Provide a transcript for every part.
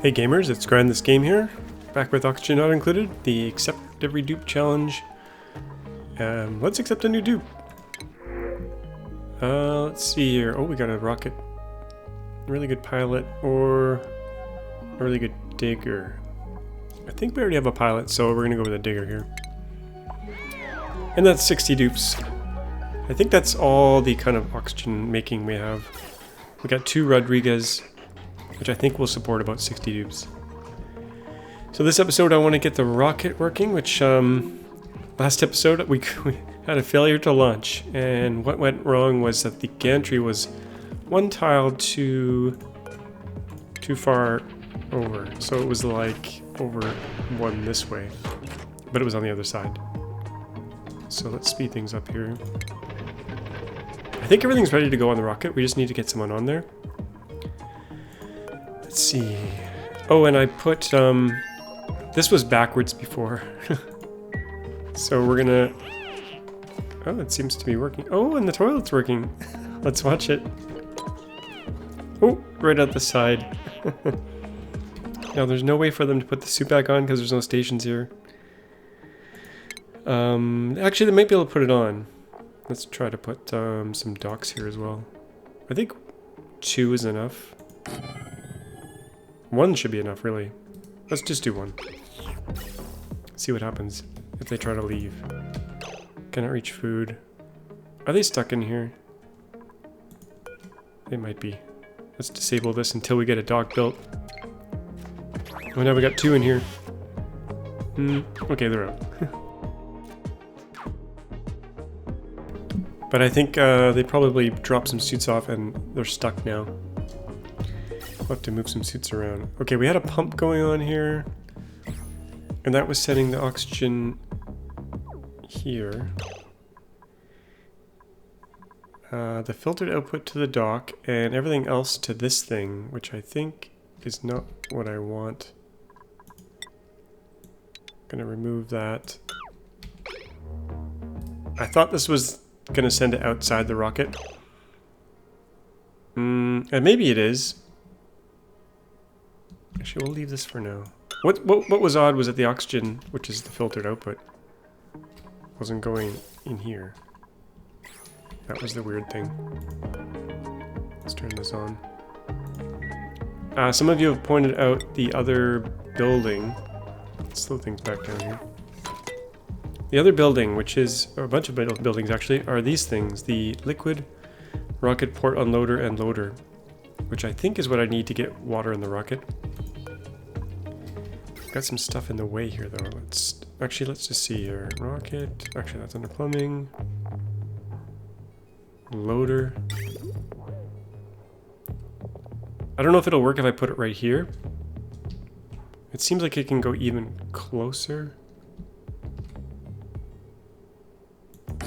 Hey gamers, it's GrindThisGame here, back with Oxygen Not Included, the Accept Every Dupe Challenge. Let's accept a new dupe. Let's see here. Oh, we got a rocket, really good pilot, or a really good digger. I think we already have a pilot, so we're gonna go with a digger here. And that's 60 dupes. I think that's all the kind of oxygen making we have. We got 2 Rodriguez, which I think will support about 60 dupes. So this episode I want to get the rocket working, which last episode we had a failure to launch, and what went wrong was that the gantry was one tile too far over, so it was like over one this way, but it was on the other side. So let's speed things up here. I think everything's ready to go on the rocket, we just need to get someone on there. Let's see. Oh, and I put, this was backwards before. So we're gonna, oh, it seems to be working. Oh, and the toilet's working. Let's watch it. Oh, right at the side. Now there's no way for them to put the suit back on because there's no stations here. Actually they might be able to put it on. Let's try to put some docks here as well. I think 2 is enough. 1 should be enough, really. Let's just do 1. See what happens if they try to leave. Cannot reach food. Are they stuck in here? They might be. Let's disable this until we get a dock built. Oh, now we got 2 in here. Okay, they're out. But I think they probably dropped some suits off and they're stuck now. We'll have to move some suits around. Okay, we had a pump going on here, and that was setting the oxygen here. The filtered output to the dock, and everything else to this thing, which I think is not what I want. Gonna remove that. I thought this was gonna send it outside the rocket. And maybe it is. Actually, we'll leave this for now. What was odd was that the oxygen, which is the filtered output, wasn't going in here. That was the weird thing. Let's turn this on. Some of you have pointed out the other building. Let's slow things back down here. The other building, which is a bunch of buildings actually, are these things: the liquid rocket port unloader and loader, which I think is what I need to get water in the rocket. Got some stuff in the way here though. Let's just see here. Rocket. Actually, that's under plumbing. Loader. I don't know if it'll work if I put it right here. It seems like it can go even closer.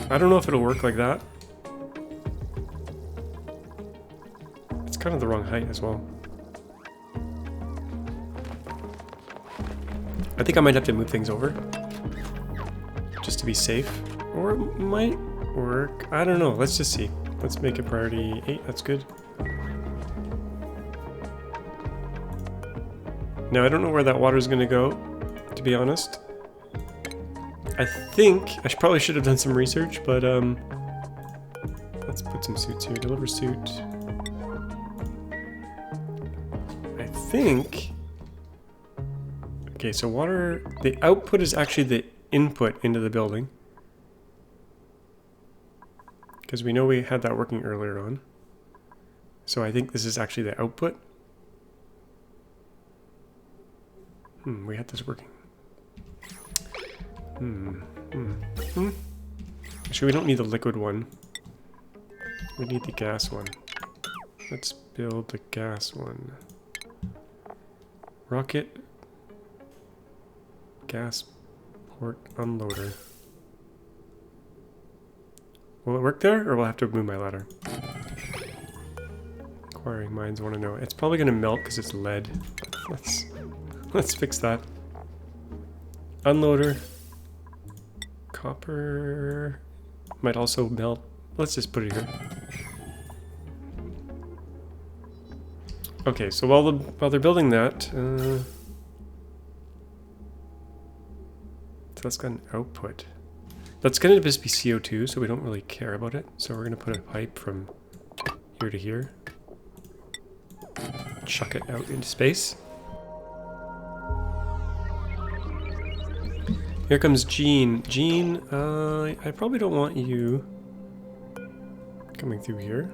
I don't know if it'll work like that. It's kind of the wrong height as well. I think I might have to move things over just to be safe, or it might work. I don't know. Let's just see. Let's make it priority 8. That's good. Now I don't know where that water is going to go, to be honest. I think I probably should have done some research, but let's put some suits here. Deliver suit. I think. Okay, so water, the output is actually the input into the building. Because we know we had that working earlier on. So I think this is actually the output. We had this working. Actually, we don't need the liquid one. We need the gas one. Let's build the gas one. Rocket. Gas port unloader. Will it work there, or will I have to move my ladder? Acquiring minds want to know. It's probably going to melt because it's lead. Let's fix that. Unloader. Copper might also melt. Let's just put it here. Okay, so while they're building that, so that's got an output. That's going to just be CO2, so we don't really care about it. So we're going to put a pipe from here to here. Chuck it out into space. Here comes Gene. Gene, I probably don't want you coming through here.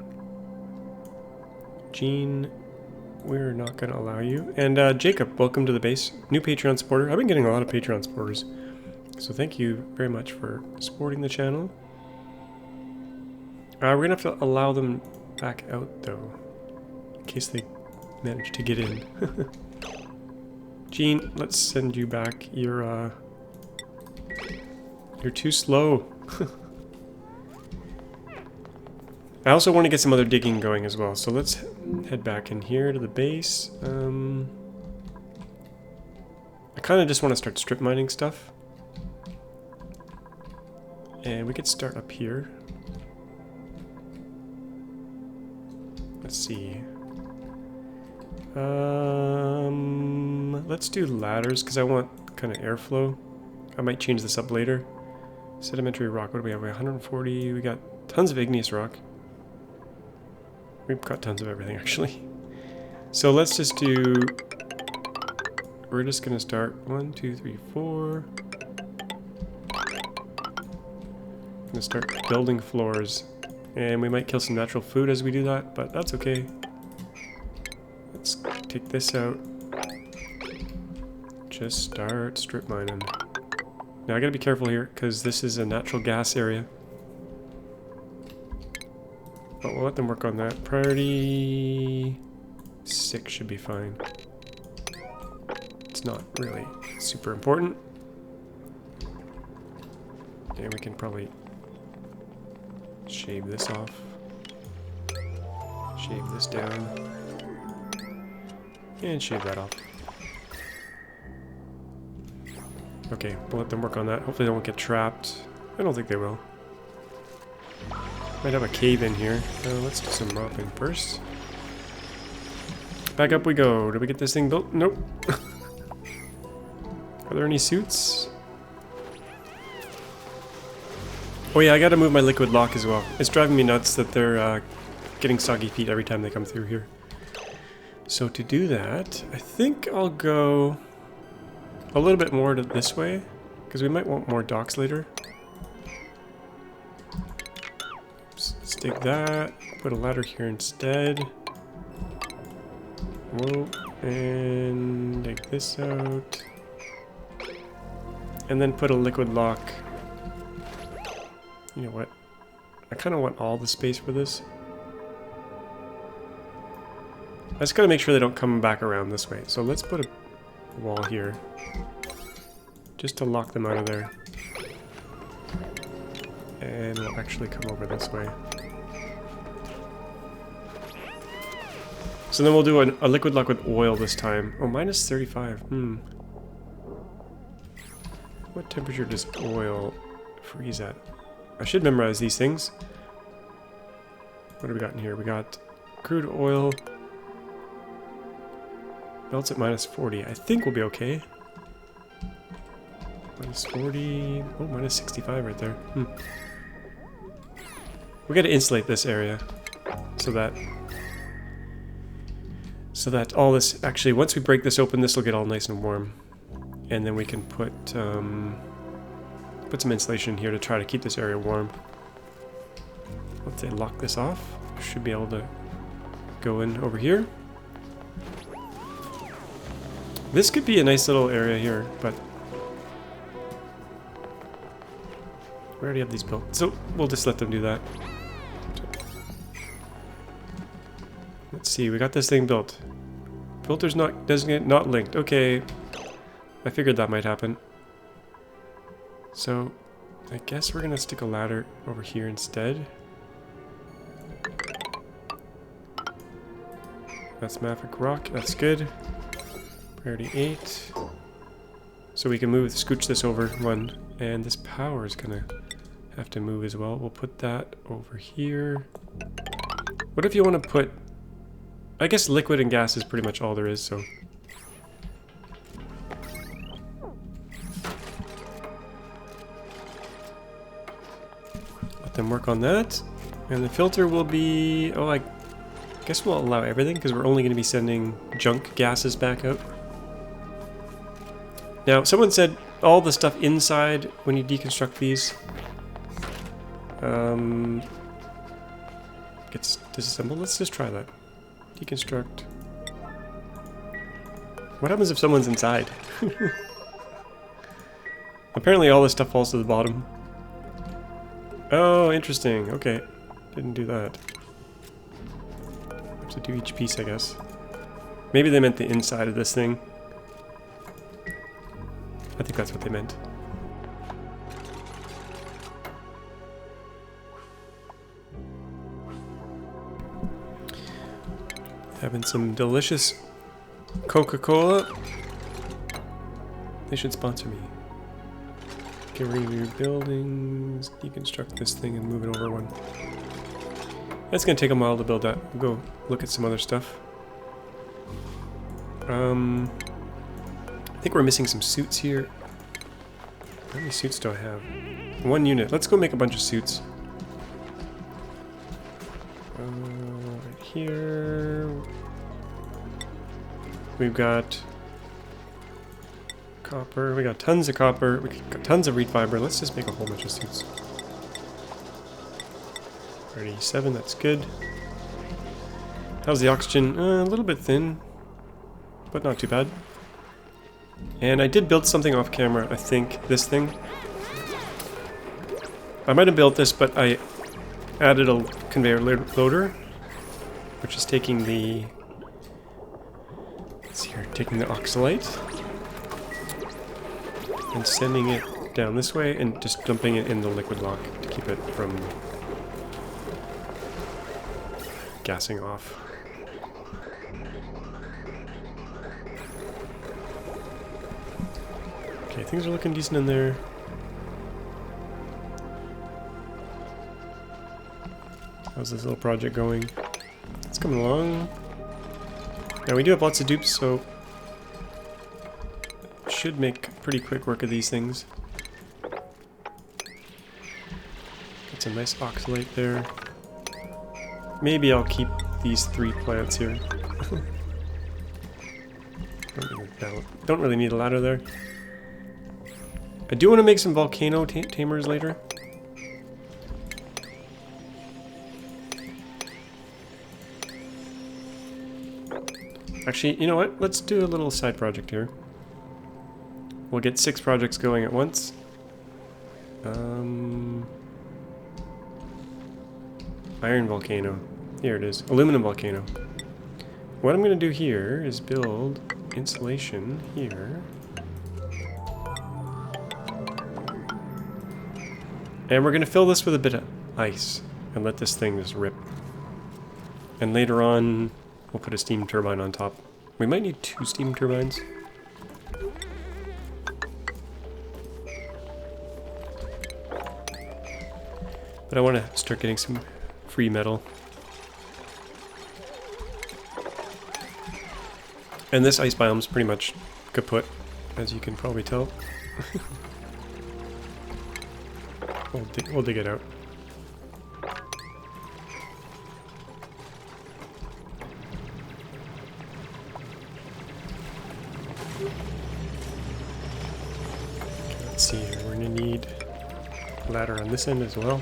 Gene, we're not going to allow you. And Jacob, welcome to the base. New Patreon supporter. I've been getting a lot of Patreon supporters. So thank you very much for supporting the channel. We're going to have to allow them back out, though. In case they manage to get in. Gene, let's send you back. You're too slow. I also want to get some other digging going as well, so let's head back in here to the base. I kind of just want to start strip mining stuff. And we could start up here. Let's see. Let's do ladders, because I want kind of airflow. I might change this up later. Sedimentary rock, what do we have? We have 140, we got tons of igneous rock. We've got tons of everything, actually. So let's just do... We're just going to start 1, 2, 3, 4. I'm going to start building floors. And we might kill some natural food as we do that, but that's okay. Let's take this out. Just start strip mining. Now I gotta be careful here, because this is a natural gas area. But we'll let them work on that. Priority 6 should be fine. It's not really super important. And we can probably shave this off. Shave this down. And shave that off. Okay, we'll let them work on that. Hopefully they won't get trapped. I don't think they will. Might have a cave in here. Let's do some mopping first. Back up we go. Did we get this thing built? Nope. Are there any suits? Oh yeah, I gotta move my liquid lock as well. It's driving me nuts that they're getting soggy feet every time they come through here. So to do that, I think I'll go a little bit more to this way, because we might want more docks later. Oops, let's dig that, put a ladder here instead. Whoa, and dig this out. And then put a liquid lock. You know what? I kind of want all the space for this. I just gotta make sure they don't come back around this way. So let's put a wall here. Just to lock them out of there. And we'll actually come over this way. So then we'll do a liquid lock with oil this time. Oh, minus 35. What temperature does oil freeze at? I should memorize these things. What do we got in here? We got crude oil. Melts at minus 40. I think we'll be okay. Minus 40. Oh, minus 65 right there. We gotta insulate this area so that all this, actually once we break this open, this will get all nice and warm, and then we can put some insulation here to try to keep this area warm. Let's say lock this off. Should be able to go in over here. This could be a nice little area here, but we already have these built, so we'll just let them do that. Let's see, we got this thing built. Filters not designate, not linked. Okay, I figured that might happen. So I guess we're gonna stick a ladder over here instead. That's Maverick Rock, that's good. Priority 8. So we can scooch this over one, and this power is gonna have to move as well. We'll put that over here. What if you want to put I guess liquid and gas is pretty much all there is, so. Let them work on that. And the filter will be, oh, I guess we'll allow everything because we're only going to be sending junk gases back out. Now, someone said all the stuff inside when you deconstruct these gets disassembled. Let's just try that. Deconstruct. What happens if someone's inside? Apparently all this stuff falls to the bottom. Oh, interesting. Okay. Didn't do that. Have to do each piece, I guess. Maybe they meant the inside of this thing. I think that's what they meant. Having some delicious Coca-Cola. They should sponsor me. Get rid of your buildings, deconstruct this thing and move it over one. It's gonna take a while to build that. We'll go look at some other stuff. I think we're missing some suits here. How many suits do I have? 1 unit. Let's go make a bunch of suits. Right here. We've got copper. We got tons of copper. We got tons of reed fiber. Let's just make a whole bunch of suits. 37, that's good. How's the oxygen? A little bit thin, but not too bad. And I did build something off camera, I think. This thing. I might have built this, but I added a conveyor loader, which is taking the... Let's see here, taking the oxalate and sending it down this way and just dumping it in the liquid lock to keep it from gassing off. Okay, things are looking decent in there. How's this little project going? It's coming along. Now we do have lots of dupes, so should make pretty quick work of these things. Got some nice oxalate there. Maybe I'll keep these 3 plants here. Don't really need a ladder there. I do want to make some volcano tamers later. Actually, you know what? Let's do a little side project here. We'll get 6 projects going at once. Iron volcano. Here it is. Aluminum volcano. What I'm going to do here is build insulation here. And we're going to fill this with a bit of ice and let this thing just rip. And later on, we'll put a steam turbine on top. We might need 2 steam turbines. But I want to start getting some free metal. And this ice biome's pretty much kaput, as you can probably tell. We'll dig it out. Let's see here, we're gonna need a ladder on this end as well.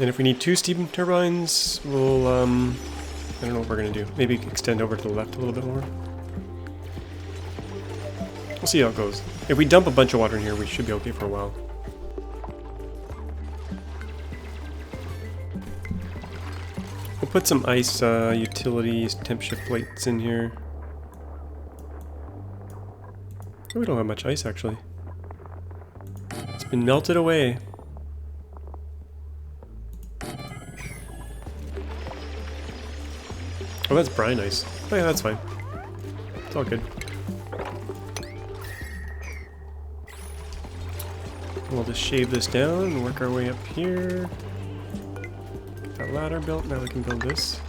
And if we need 2 steam turbines, we'll, I don't know what we're gonna do. Maybe extend over to the left a little bit more. We'll see how it goes. If we dump a bunch of water in here, we should be okay for a while. We'll put some ice utilities, temp shift plates in here. Oh, we don't have much ice actually. It's been melted away. Oh, that's brine ice. Oh yeah, that's fine. It's all good. We'll just shave this down and work our way up here. Get that ladder built, now we can build this.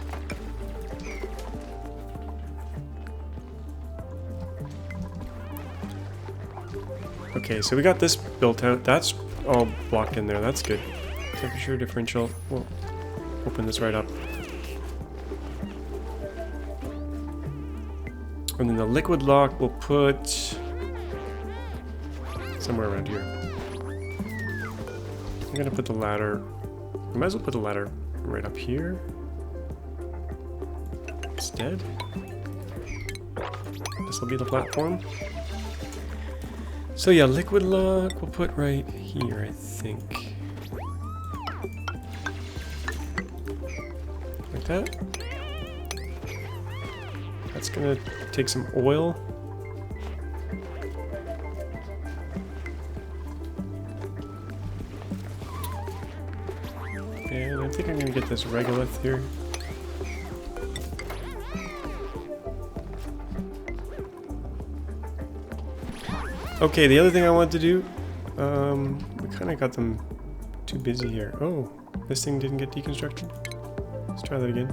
Okay, so we got this built out. That's all blocked in there, that's good. Temperature differential, we'll open this right up. And then the liquid lock we'll put somewhere around here. I'm gonna put the ladder, I might as well put the ladder right up here instead. This will be the platform. So yeah, liquid lock we'll put right here, I think. Like that. That's gonna take some oil. And I think I'm gonna get this regolith here. Okay, the other thing I wanted to do, we kind of got them too busy here. Oh, this thing didn't get deconstructed. Let's try that again.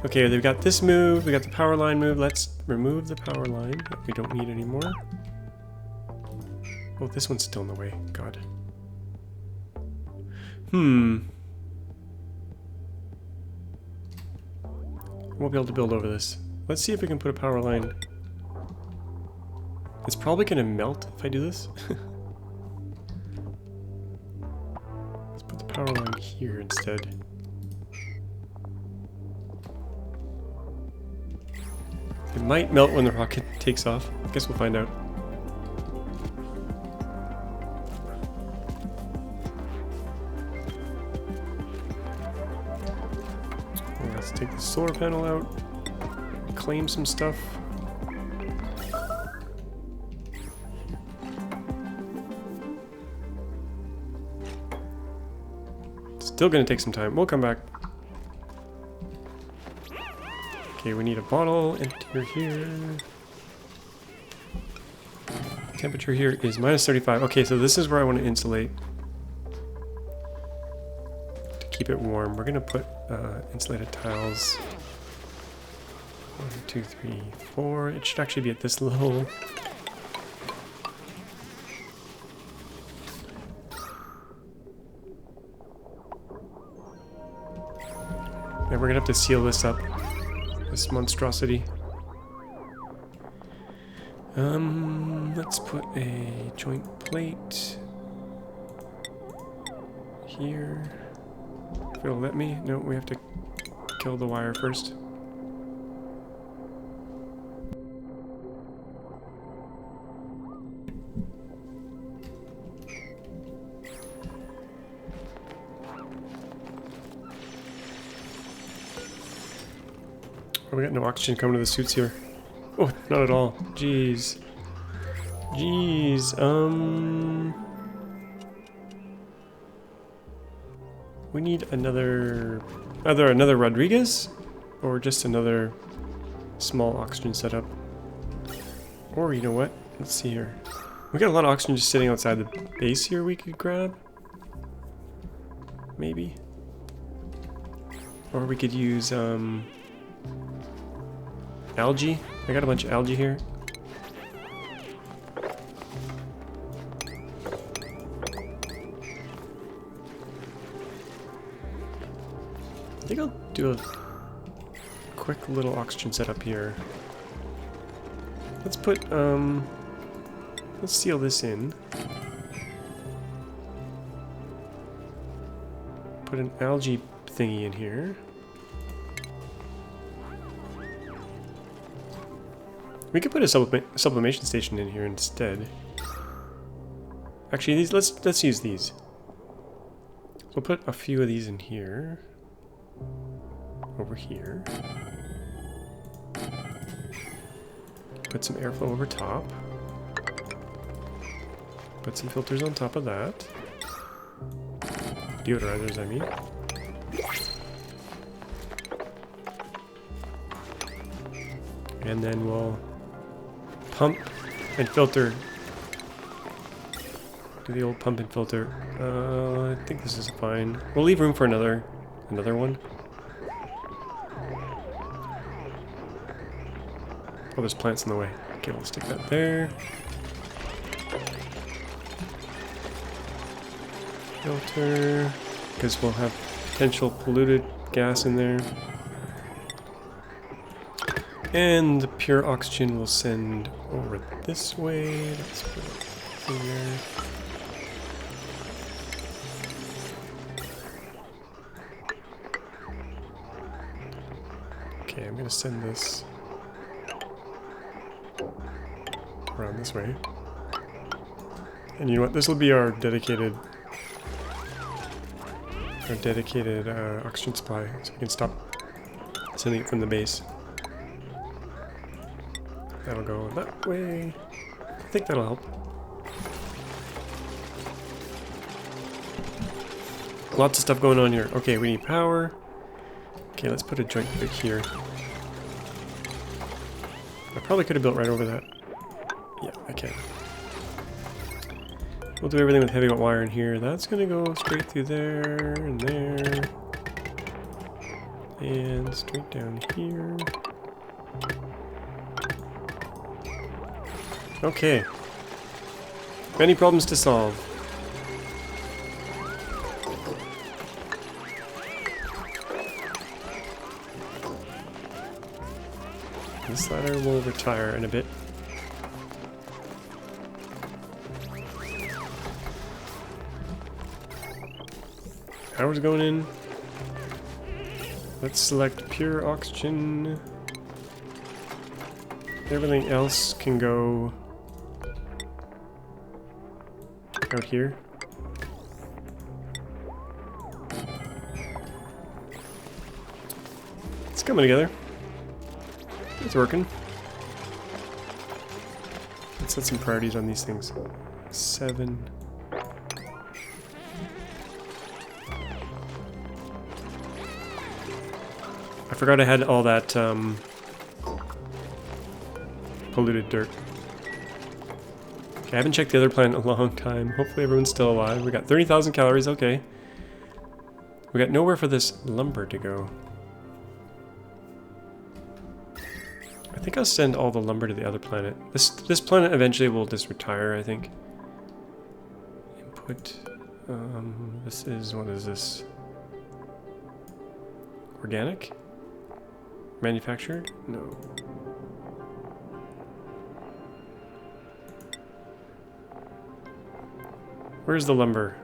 Okay, they've got this move, we got the power line move. Let's remove the power line that we don't need anymore. Oh, this one's still in the way. God. Won't be able to build over this. Let's see if we can put a power line. It's probably gonna melt if I do this. Let's put the power line here instead. It might melt when the rocket takes off. I guess we'll find out. Let's take the solar panel out. Claim some stuff. Still gonna take some time. We'll come back. Okay, we need a bottle. Enter here. Temperature here is minus 35. Okay, so this is where I want to insulate. To keep it warm, we're gonna put insulated tiles. 1, 2, 3, 4. It should actually be at this level. And we're gonna have to seal this up. This monstrosity. Let's put a joint plate here. If it'll let me. No, we have to kill the wire first. Oh, we got no oxygen coming to the suits here. Oh, not at all. Jeez. Jeez. We need another... Either another Rodriguez, or just another small oxygen setup. Or, you know what? Let's see here. We got a lot of oxygen just sitting outside the base here we could grab. Maybe. Or we could use, algae. I got a bunch of algae here. I think I'll do a quick little oxygen setup here. Let's put, let's seal this in. Put an algae thingy in here. We could put a sublimation station in here instead. Actually, these let's use these. We'll put a few of these in here. Over here. Put some airflow over top. Put some filters on top of that. Deodorizers, I mean. And then we'll pump and filter Do the old pump and filter. I think this is fine. We'll leave room for another one. Oh, there's plants in the way. Okay, we'll stick that there. Filter, because we'll have potential polluted gas in there. And the pure oxygen will send over this way. Let's put it in there. Okay, I'm going to send this around this way. And you know what? This will be our dedicated oxygen supply, so we can stop sending it from the base. That'll go that way. I think that'll help. Lots of stuff going on here. Okay, we need power. Okay, let's put a joint bit here. I probably could have built right over that. Yeah, I can. We'll do everything with heavy wire in here. That's gonna go straight through there and there. And straight down here. Okay. Many problems to solve. This ladder will retire in a bit. Power's going in. Let's select pure oxygen. Everything else can go out here. It's coming together. It's working. Let's set some priorities on these things. 7. I forgot I had all that polluted dirt. Okay, I haven't checked the other planet in a long time. Hopefully everyone's still alive. We got 30,000 calories, okay. We got nowhere for this lumber to go. I think I'll send all the lumber to the other planet. This planet eventually will just retire, I think. Input. This is, what is this? Organic? Manufactured? No. Where's the lumber?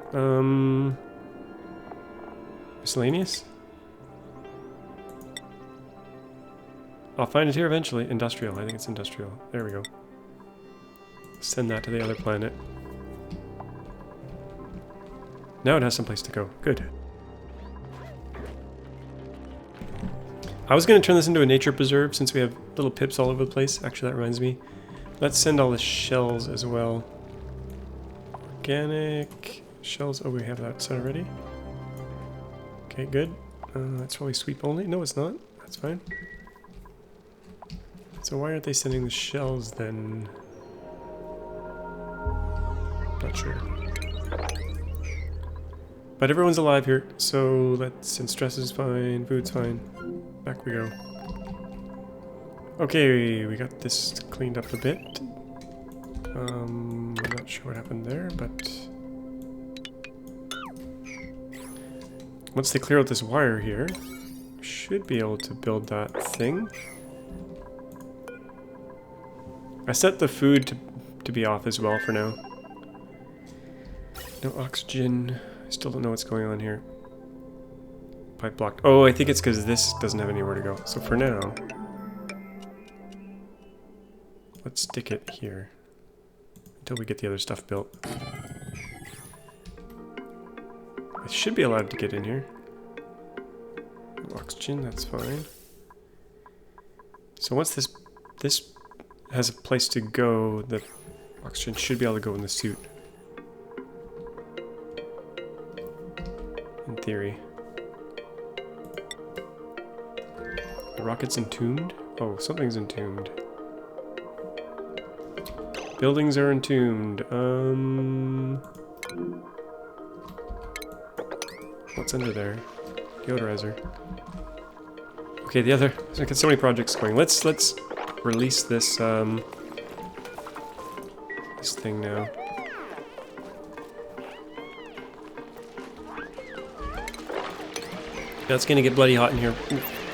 Miscellaneous? I'll find it here eventually. Industrial. I think it's industrial. There we go. Send that to the other planet. Now it has some place to go. Good. I was going to turn this into a nature preserve since we have little pips all over the place. Actually, that reminds me. Let's send all the shells as well. Organic shells. Oh, we have that set already. Okay, good. That's probably sweep only. No, it's not. That's fine. So why aren't they sending the shells then? Not sure. But everyone's alive here, so let's, and stress is fine, food's fine. Back we go. Okay, we got this cleaned up a bit. I'm not sure what happened there, but once they clear out this wire here, we should be able to build that thing. I set the food to be off as well for now. No oxygen. I still don't know what's going on here. Pipe blocked. Oh, I think it's because this doesn't have anywhere to go. So for now, let's stick it here until we get the other stuff built. It should be allowed to get in here. No oxygen, that's fine. So once this has a place to go, the oxygen should be able to go in the suit. In theory. The rocket's entombed? Oh, something's entombed. Buildings are entombed. What's under there? Deodorizer. Okay, the other. So I got so many projects going. Let's release this this thing now. Yeah, it's gonna get bloody hot in here,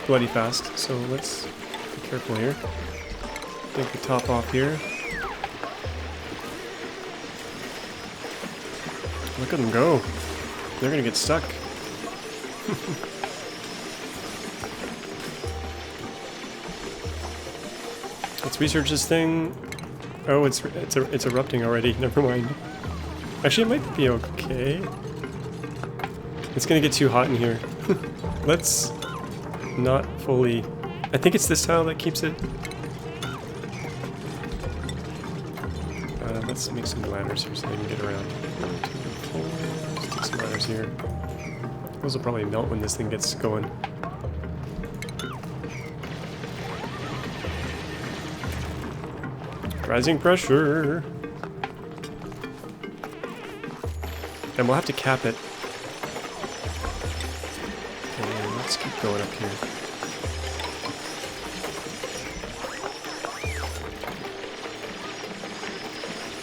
bloody fast. So let's be careful here. Take the top off here. Look at them go. They're gonna get stuck. Let's research this thing. Oh, it's erupting already. Never mind. Actually, it might be okay. It's gonna get too hot in here. Let's not fully. I think it's this tile that keeps it. Let's make some ladders here so they can get around. 1, 2, 4. Let's take some ladders here. Those will probably melt when this thing gets going. Rising pressure. And we'll have to cap it. And let's keep going up here.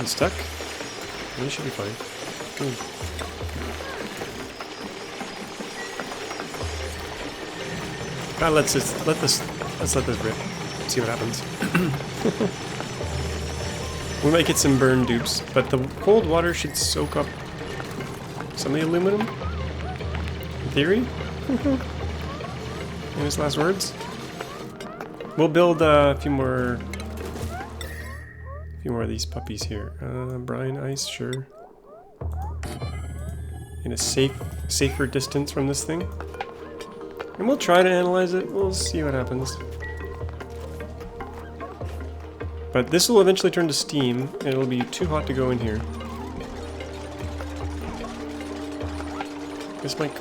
You stuck? You should be fine. Let's let this rip. See what happens. We might get some burned dupes, but the cold water should soak up some of the aluminum. In theory. Famous last words. We'll build a few more of these puppies here. Brine ice, sure. In a safer distance from this thing. And we'll try to analyze it. We'll see what happens. But this will eventually turn to steam, and it'll be too hot to go in here. This might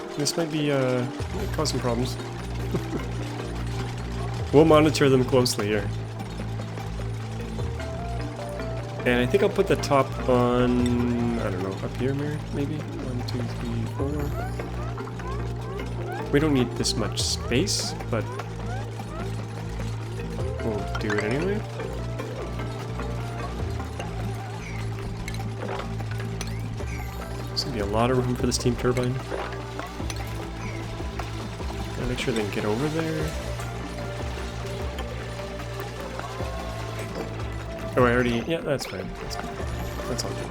be might cause some problems. We'll monitor them closely here. And I think I'll put the top on, I don't know, up here maybe? 1, 2, 3, 4. We don't need this much space, but we'll do it anyway. There's gonna be a lot of room for the steam turbine. Gotta make sure they can get over there. Oh, I already... Yeah, that's fine. That's fine. That's all good.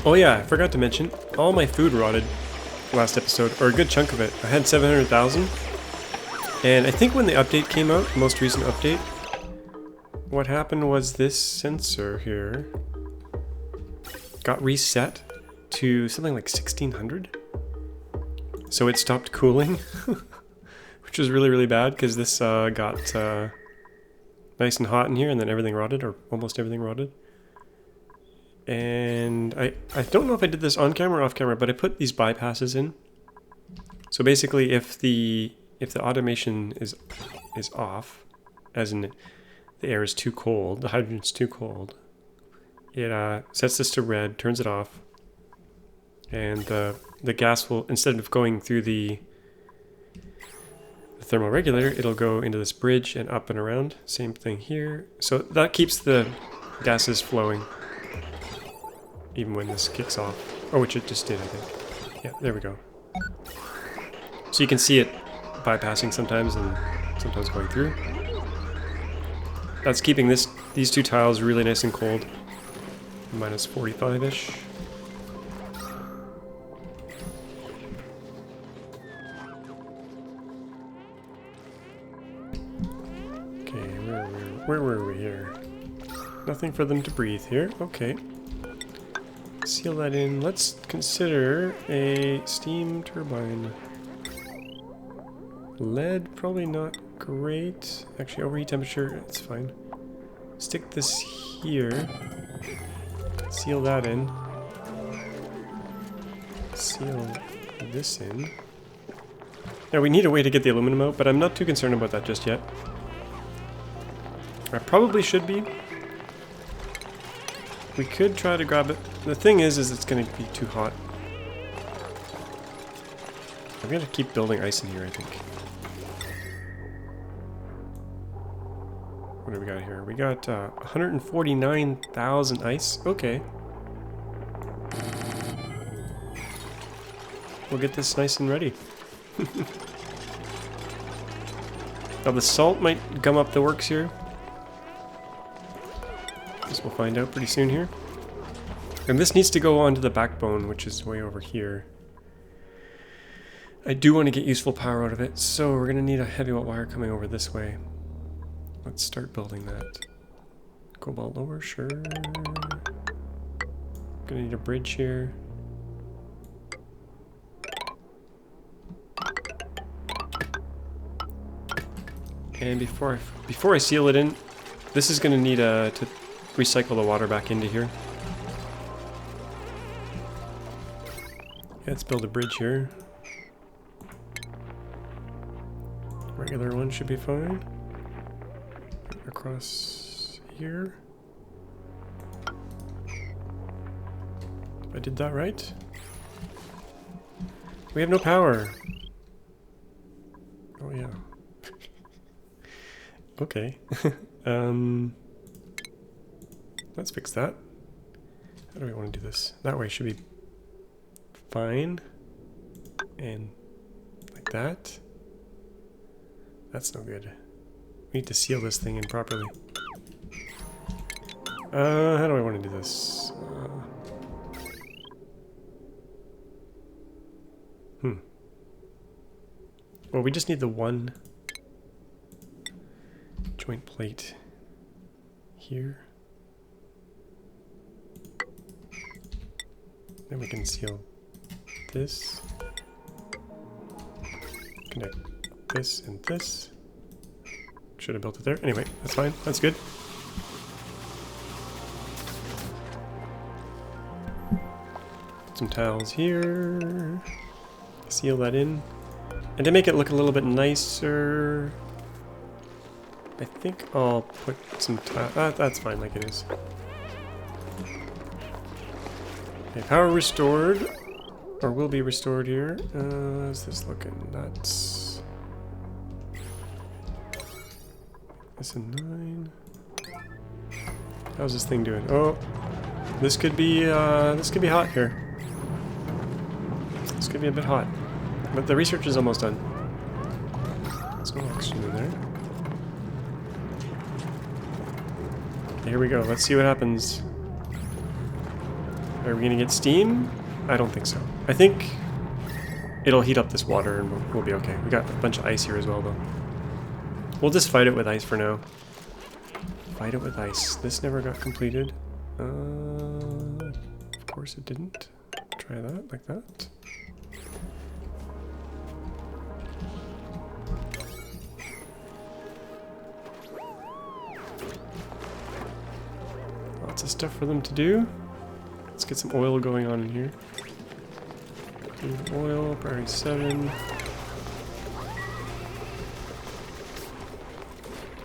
Oh yeah, I forgot to mention, all my food rotted last episode, or a good chunk of it. I had 700,000, and I think when the update came out, the most recent update, what happened was this sensor here got reset to something like 1600. So it stopped cooling, which was really, really bad, because this got nice and hot in here, and then everything rotted, or almost everything rotted. And I don't know if I did this on camera or off camera, but I put these bypasses in. So basically, if the automation is off, as in the air is too cold, the hydrogen's too cold, it sets this to red, turns it off, and the gas will, instead of going through the thermal regulator, it'll go into this bridge and up and around. Same thing here. So that keeps the gases flowing. Even when this kicks off. Oh, which it just did, I think. Yeah, there we go. So you can see it bypassing sometimes and sometimes going through. That's keeping these two tiles really nice and cold. Minus 45-ish. Okay, where were we here? Nothing for them to breathe here. Okay. Seal that in. Let's consider a steam turbine. Lead, probably not great. Actually, overheat temperature, it's fine. Stick this here. Seal that in. Seal this in. Now we need a way to get the aluminum out, but I'm not too concerned about that just yet. I probably should be. We could try to grab it. The thing is it's going to be too hot. I'm going to keep building ice in here, I think. What do we got here? We got 149,000 ice. Okay. We'll get this nice and ready. Now the salt might gum up the works here. Guess we'll find out pretty soon here. And this needs to go onto the backbone, which is way over here. I do want to get useful power out of it, so we're going to need a heavy wire coming over this way. Let's start building that. Cobalt lower, sure. Gonna need a bridge here. And before I seal it in, this is gonna need to recycle the water back into here. Yeah, let's build a bridge here. Regular one should be fine. Across here. I did that right? We have no power. Oh yeah. Okay. Let's fix that. How do we want to do this? That way should be fine. And like that. That's no good. We need to seal this thing in properly. How do I want to do this? Well, we just need the one joint plate here. Then we can seal this. Connect this and this. Should have built it there. Anyway, that's fine. That's good. Put some tiles here. Seal that in. And to make it look a little bit nicer, I think I'll put some tile. That's fine like it is. Okay, power restored. Or will be restored here. How's this looking? That's... This a 9. How's this thing doing? Oh, this could be hot here. This could be a bit hot, but the research is almost done. There's no oxygen in there. Okay, here we go. Let's see what happens. Are we gonna get steam? I don't think so. I think it'll heat up this water and we'll be okay. We got a bunch of ice here as well, though. We'll just fight it with ice for now. Fight it with ice. This never got completed. Of course it didn't. Try that, like that. Lots of stuff for them to do. Let's get some oil going on in here. Oil, priority 7.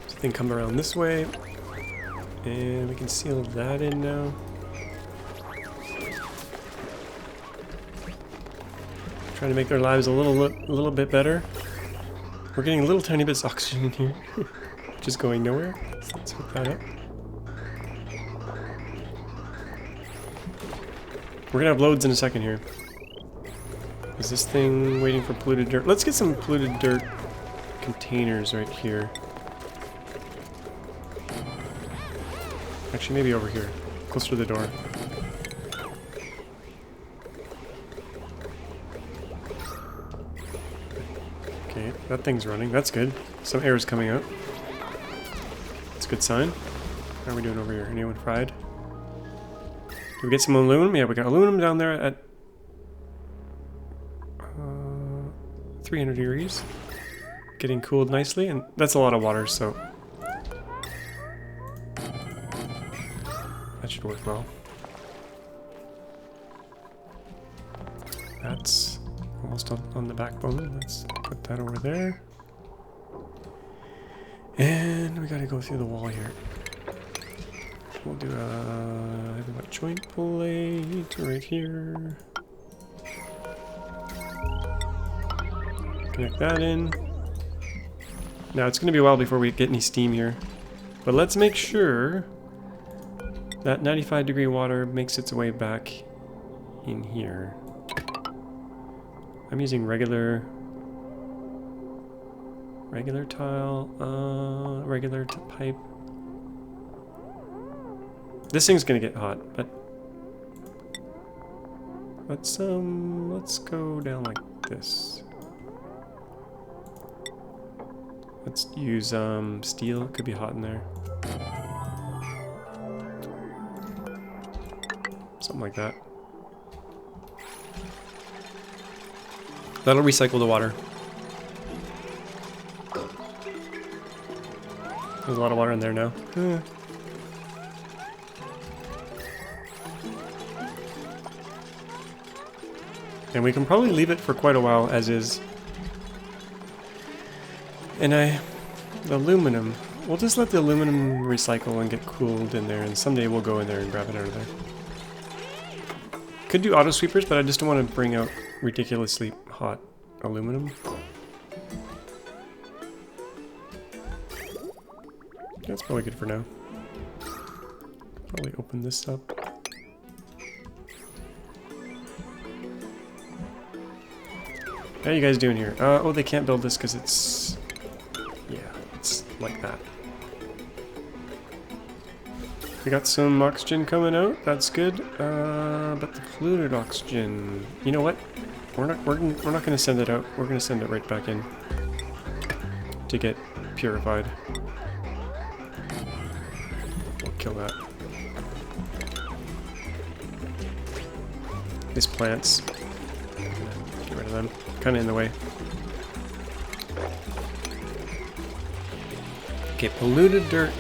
Thing come around this way, and we can seal that in now. Trying to make their lives a little bit better. We're getting little tiny bits of oxygen in here, which is going nowhere. So let's hook that up. We're gonna have loads in a second here. Is this thing waiting for polluted dirt? Let's get some polluted dirt containers right here. Actually, maybe over here, closer to the door. Okay, that thing's running. That's good. Some air is coming out. That's a good sign. How are we doing over here? Anyone fried? Did we get some aluminum? Yeah, we got aluminum down there at 300 degrees. Getting cooled nicely, and that's a lot of water, so that should work well. That's almost on the backbone. Let's put that over there. And we gotta go through the wall here. We'll do a heavyweight joint plate right here. Connect that in. Now it's gonna be a while before we get any steam here. But let's make sure that 95-degree water makes its way back in here. I'm using regular tile, regular pipe. This thing's gonna get hot, but let's go down like this. Let's use steel. It could be hot in there. Something like that. That'll recycle the water. There's a lot of water in there now. And we can probably leave it for quite a while as is. And the aluminum, we'll just let the aluminum recycle and get cooled in there, and someday we'll go in there and grab it out of there. Could do auto sweepers, but I just don't want to bring out ridiculously hot aluminum. That's probably good for now. Probably open this up. How are you guys doing here? Oh, they can't build this because it's... yeah, it's like that. We got some oxygen coming out. That's good. But the polluted oxygen... you know what? We're not going to send it out. We're going to send it right back in to get purified. We'll kill that. These plants. Get rid of them. Kind of in the way. Okay, polluted dirt.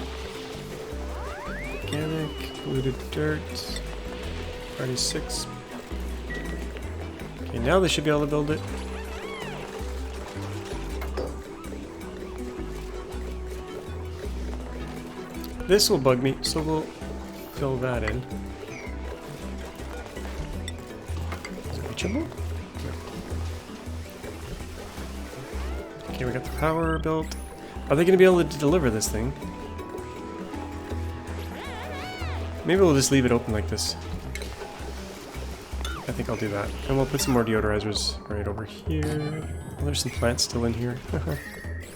Organic, polluted dirt. Party 6. Okay, now they should be able to build it. This will bug me, so we'll fill that in. Is it reachable? Okay, we got the power built. Are they going to be able to deliver this thing? Maybe we'll just leave it open like this. I think I'll do that. And we'll put some more deodorizers right over here. Oh, there's some plants still in here.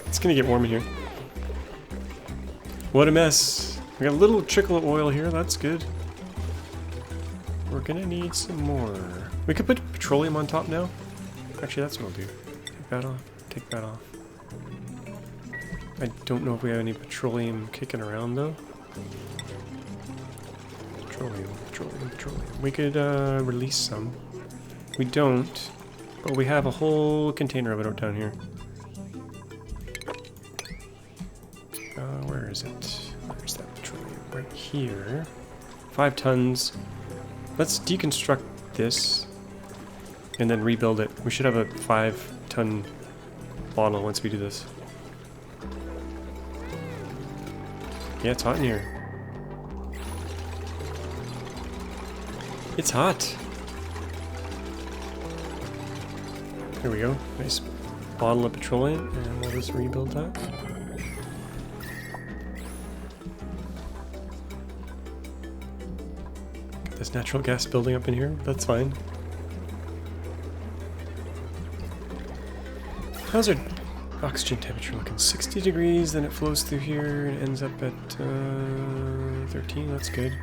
It's going to get warm in here. What a mess. We got a little trickle of oil here. That's good. We're going to need some more. We could put petroleum on top now. Actually, that's what we'll do. Take that off. Take that off. I don't know if we have any petroleum kicking around though. Petroleum. We could release some. We don't, but we have a whole container of it out down here. Where is it? Where's that petroleum? Right here. 5 tons. Let's deconstruct this and then rebuild it. We should have a 5-ton bottle once we do this. Yeah, it's hot in here. It's hot. Here we go. Nice bottle of petroleum, and we'll just rebuild that. Get this natural gas building up in here. That's fine. How's our oxygen temperature looking? 60 degrees, then it flows through here and ends up at 13. That's good.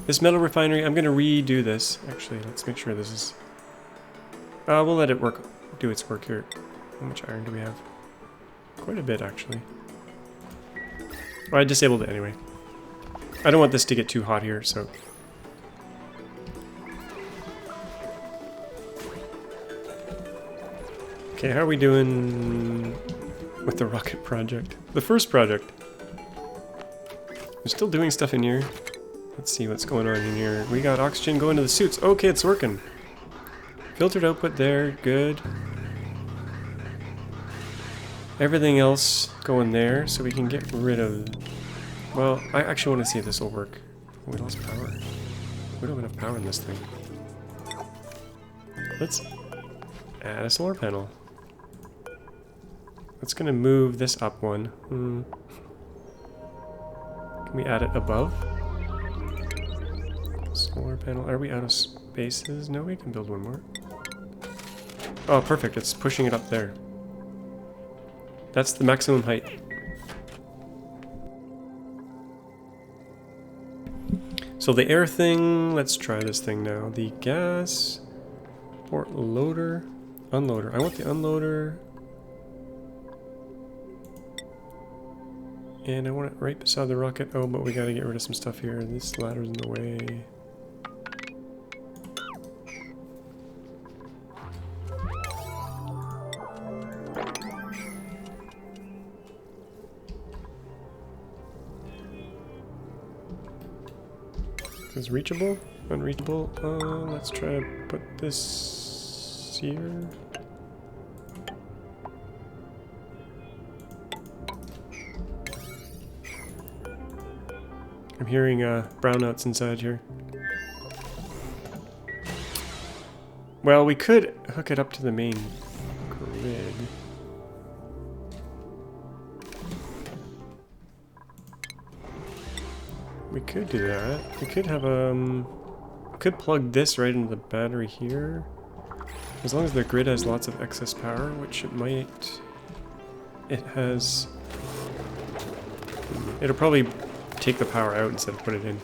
This metal refinery, I'm going to redo this. Actually, let's make sure this is... we'll let it do its work here. How much iron do we have? Quite a bit, actually. Well, I disabled it anyway. I don't want this to get too hot here, so... Okay, how are we doing with the rocket project? The first project. We're still doing stuff in here. Let's see what's going on in here. We got oxygen going to the suits. Okay, it's working. Filtered output there, good. Everything else going there, so we can get rid of... Well, I actually want to see if this will work. Oh, we lost power. We don't have enough power in this thing. Let's add a solar panel. That's gonna move this up one. Can we add it above? Solar panel. Are we out of spaces? No, we can build one more. Oh, perfect. It's pushing it up there. That's the maximum height. So the air thing, let's try this thing now. The gas port loader, unloader. I want the unloader. And I want it right beside the rocket. Oh, but we gotta get rid of some stuff here. This ladder's in the way. Is reachable? Unreachable? Let's try to put this here. I'm hearing brownouts inside here. Well, we could hook it up to the main grid. We could do that. We could have could plug this right into the battery here. As long as the grid has lots of excess power, which it might. It has. It'll probably take the power out instead of put it in.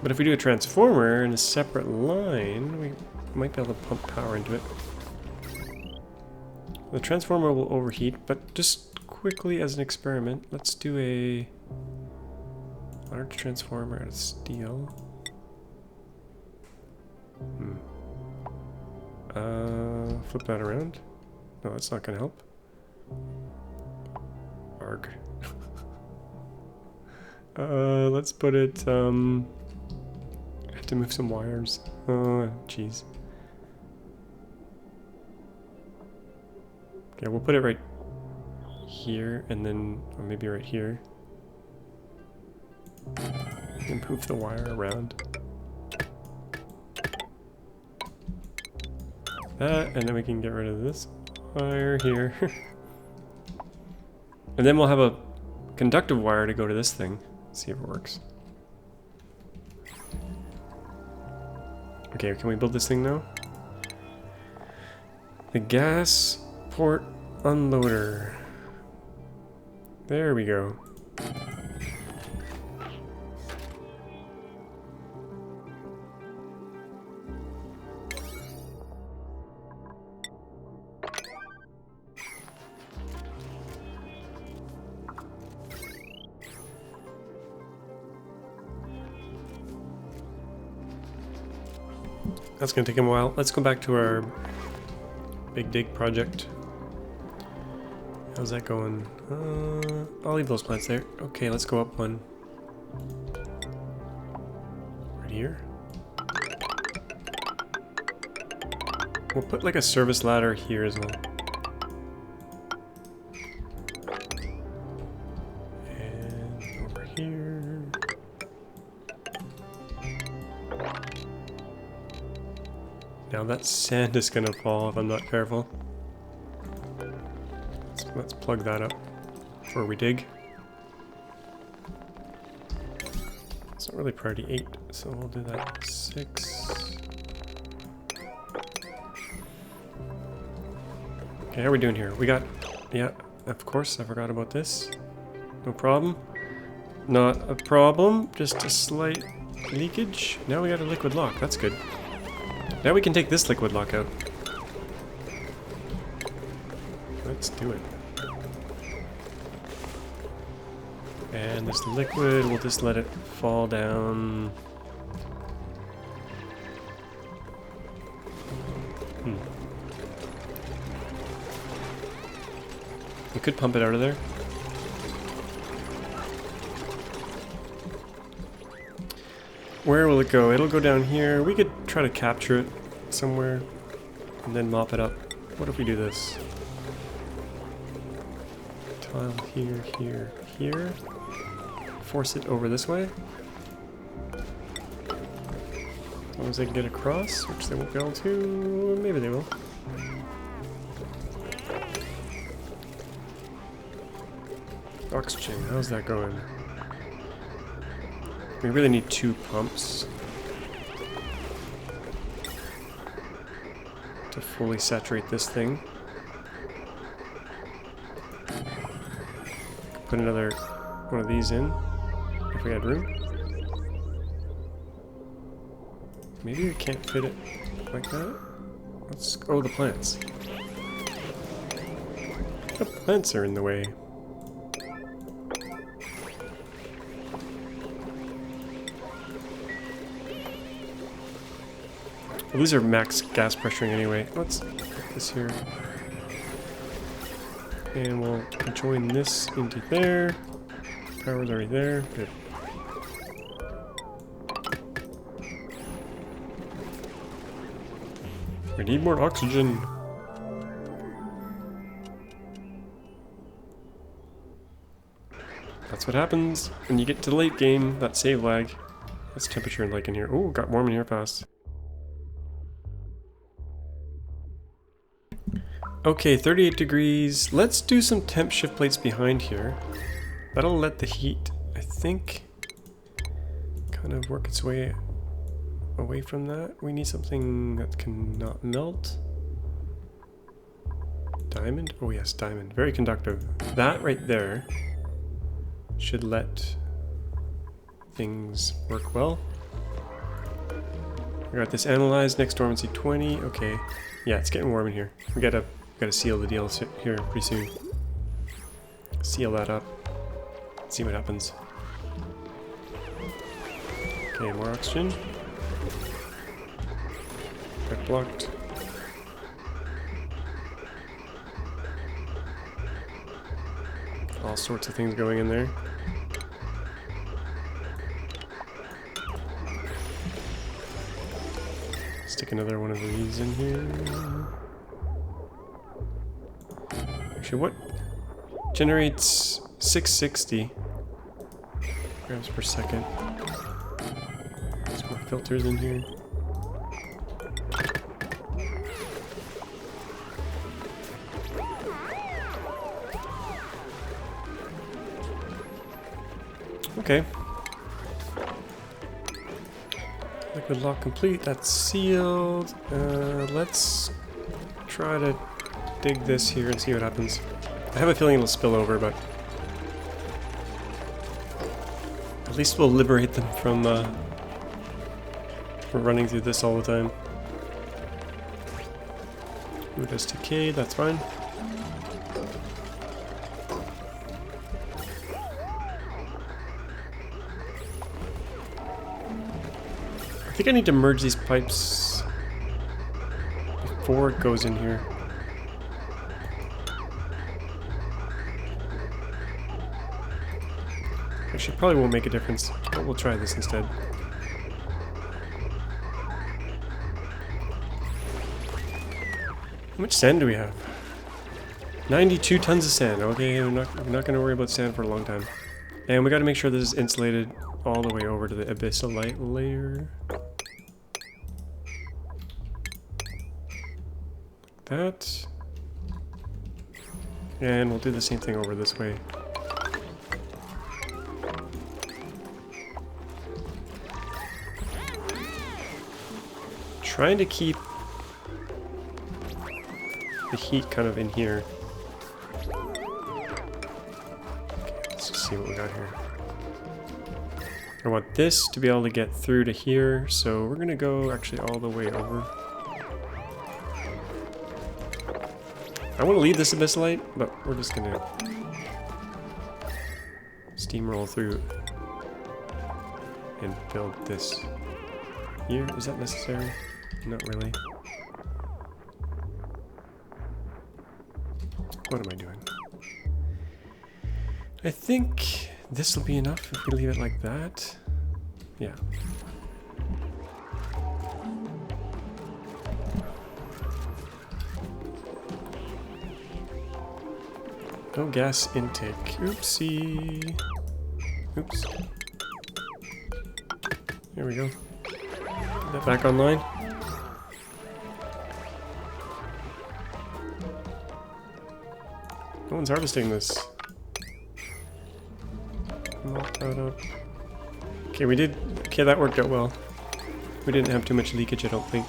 But if we do a transformer in a separate line, we might be able to pump power into it. The transformer will overheat, but just quickly as an experiment, let's do a large transformer out of steel. Flip that around. No, that's not gonna help. Arg. Let's put it, I have to move some wires. Oh, jeez. Okay, we'll put it right here, and then, or maybe right here. And move the wire around. That, and then we can get rid of this wire here. And then we'll have a conductive wire to go to this thing. See if it works. Okay, can we build this thing now? The gas port unloader. There we go. That's gonna take him a while. Let's go back to our big dig project. How's that going? I'll leave those plants there. Okay, let's go up one. Right here. We'll put like a service ladder here as well. And over here. Now that sand is gonna fall if I'm not careful. Let's plug that up before we dig. It's not really priority 8, so we'll do that 6. Okay, how are we doing here? We got, yeah, of course, I forgot about this. No problem. Not a problem, just a slight leakage. Now we got a liquid lock, that's good. Now we can take this liquid lock out. Let's do it. And this liquid, we'll just let it fall down. We could pump it out of there. Where will it go? It'll go down here. We could try to capture it somewhere and then mop it up. What if we do this? Tile here, here, here. Force it over this way. As long as they can get across, which they won't be able to. Maybe they will. Oxygen, how's that going? We really need 2 pumps to fully saturate this thing. Put another one of these in, if we had room. Maybe we can't fit it like that. Let's, oh, the plants. The plants are in the way. Well, these are max gas pressuring anyway. Let's put this here. And we'll join this into there. Power's already there. Good. We need more oxygen. That's what happens when you get to the late game, that save lag. What's temperature like in here? Oh, got warm in here fast. Okay, 38 degrees. Let's do some temp shift plates behind here. That'll let the heat, I think, kind of work its way away from that. We need something that cannot melt. Diamond? Oh yes, diamond. Very conductive. That right there should let things work well. We got this analyzed, next dormancy 20. Okay. Yeah, it's getting warm in here. We gotta seal the deal here pretty soon. Seal that up. See what happens. Okay, more oxygen. Got blocked. All sorts of things going in there. Stick another one of these in here. Actually, what generates 660 grams per second? There's more filters in here. Okay. Liquid lock complete, that's sealed. Let's try to dig this here and see what happens. I have a feeling it'll spill over, but at least we'll liberate them from running through this all the time. Food has decayed, that's fine. I think I need to merge these pipes before it goes in here. Actually, probably won't make a difference, but we'll try this instead. How much sand do we have? 92 tons of sand. Okay, we're not going to worry about sand for a long time. And we got to make sure this is insulated all the way over to the abyssalite layer. Like that. And we'll do the same thing over this way. Trying to keep the heat kind of in here. Okay, let's just see what we got here. I want this to be able to get through to here, so we're gonna go actually all the way over. I want to leave this abyssalite, but we're just gonna steamroll through and build this here. Is that necessary? Not really. What am I doing? I think this will be enough if we leave it like that. Yeah. No gas intake. Oopsie. Oops. There we go. Put that back online. No one's harvesting this. Mop that up. Okay, we did. Okay, that worked out well. We didn't have too much leakage, I don't think.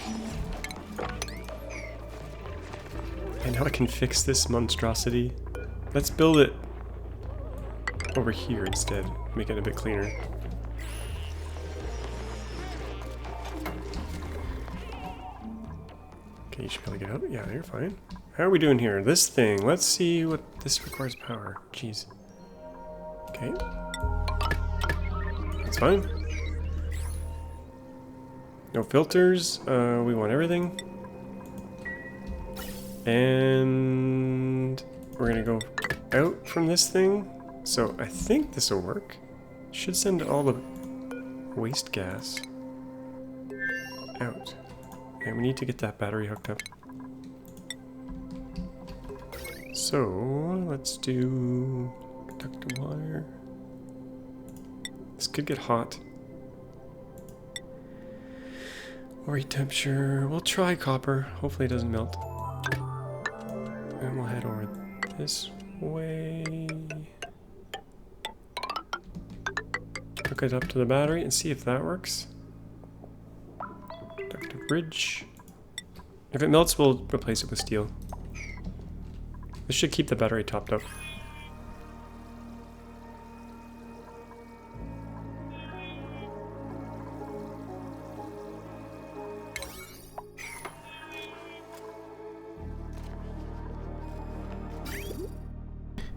And now I can fix this monstrosity. Let's build it over here instead. Make it a bit cleaner. Okay, you should probably get out. Yeah, you're fine. How are we doing here? This thing. Let's see what this requires power. Jeez. Okay. That's fine. No filters. We want everything. And we're gonna go out from this thing. So I think this will work. Should send all the waste gas out. And we need to get that battery hooked up. So let's do conductor wire. This could get hot. Or heat temperature. We'll try copper. Hopefully it doesn't melt. And we'll head over this way. Hook it up to the battery and see if that works. Conductor bridge. If it melts, we'll replace it with steel. This should keep the battery topped up.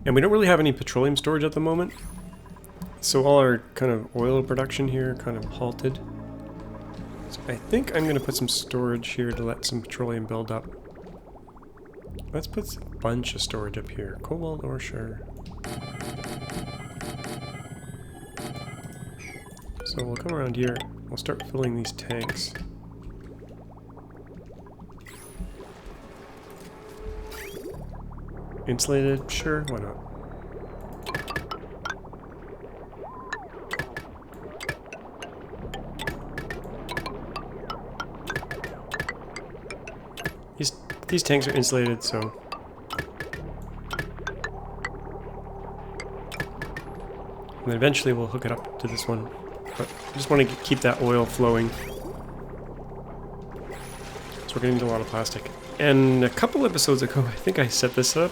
And we don't really have any petroleum storage at the moment. So all our kind of oil production here kind of halted. So I think I'm going to put some storage here to let some petroleum build up. Let's put a bunch of storage up here. Cobalt ore, sure. So we'll come around here. We'll start filling these tanks. Insulated? Sure, why not? These tanks are insulated, so... And then eventually we'll hook it up to this one. But I just want to keep that oil flowing. So we're going to need a lot of plastic. And a couple episodes ago, I think I set this up.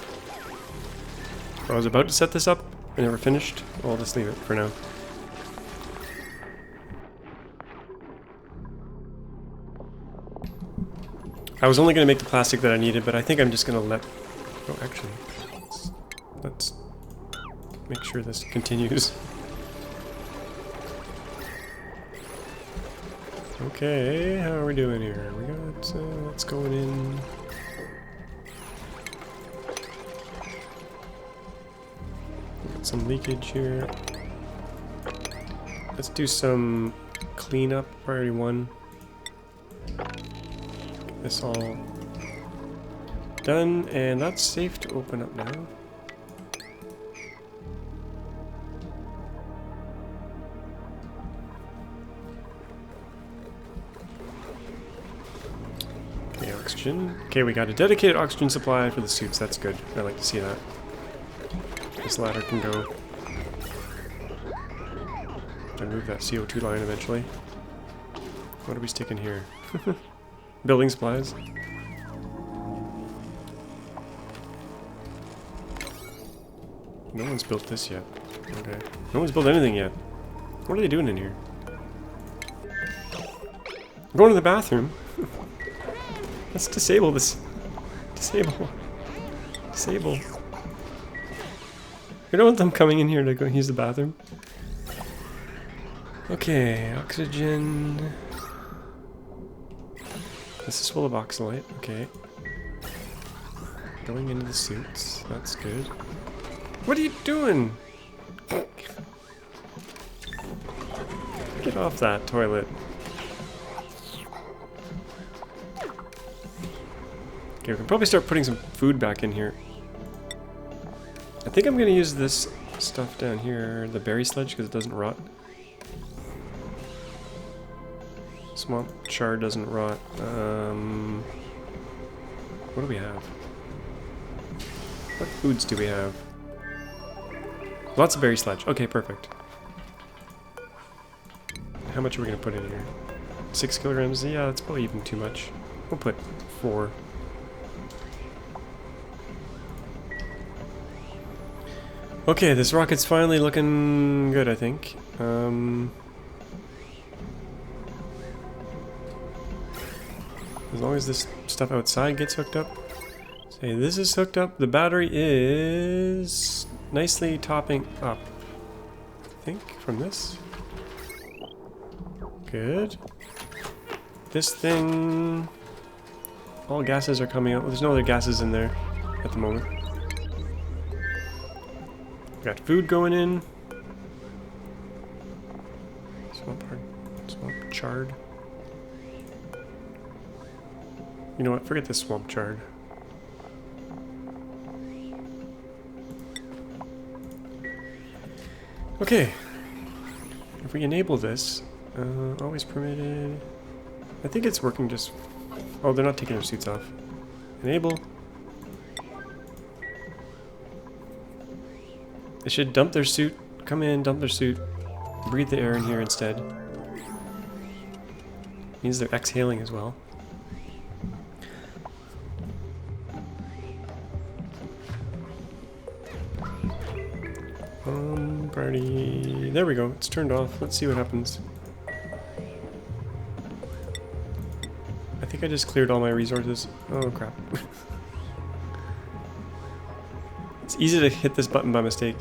I was about to set this up. I never finished. I'll just leave it for now. I was only going to make the plastic that I needed, but I think I'm just going to let... Oh, actually, let's make sure this continues. Okay, how are we doing here? We got what's going in. Got some leakage here. Let's do some cleanup, priority 1. This all done, and that's safe to open up now. Okay, oxygen. Okay, we got a dedicated oxygen supply for the suits. That's good. I like to see that. This ladder can go. Remove that CO2 line eventually. What are we sticking here? Building supplies. No one's built this yet. Okay. No one's built anything yet. What are they doing in here? I'm going to the bathroom. Let's disable this. Disable. Disable. We don't want them coming in here to go use the bathroom. Okay, oxygen. This is full of oxalate. Okay. Going into the suits. That's good. What are you doing? Get off that toilet. Okay, we can probably start putting some food back in here. I think I'm gonna use this stuff down here, the berry sledge, because it doesn't rot. Swamp char doesn't rot. What do we have? What foods do we have? Lots of berry sledge. Okay, perfect. How much are we gonna put in here? 6 kilograms? Yeah, that's probably even too much. We'll put 4. Okay, this rocket's finally looking good, I think. As long as this stuff outside gets hooked up. Say this is hooked up. The battery is nicely topping up. I think from this. Good. This thing. All gases are coming out. Well, there's no other gases in there at the moment. Got food going in. Swamp chard. You know what? Forget this swamp chard. Okay. If we enable this, always permitted. I think it's working just. Oh, they're not taking their suits off. Enable. They should dump their suit. Come in, dump their suit. Breathe the air in here instead. Means they're exhaling as well. Party. There we go. It's turned off. Let's see what happens. I think I just cleared all my resources. Oh crap. It's easy to hit this button by mistake.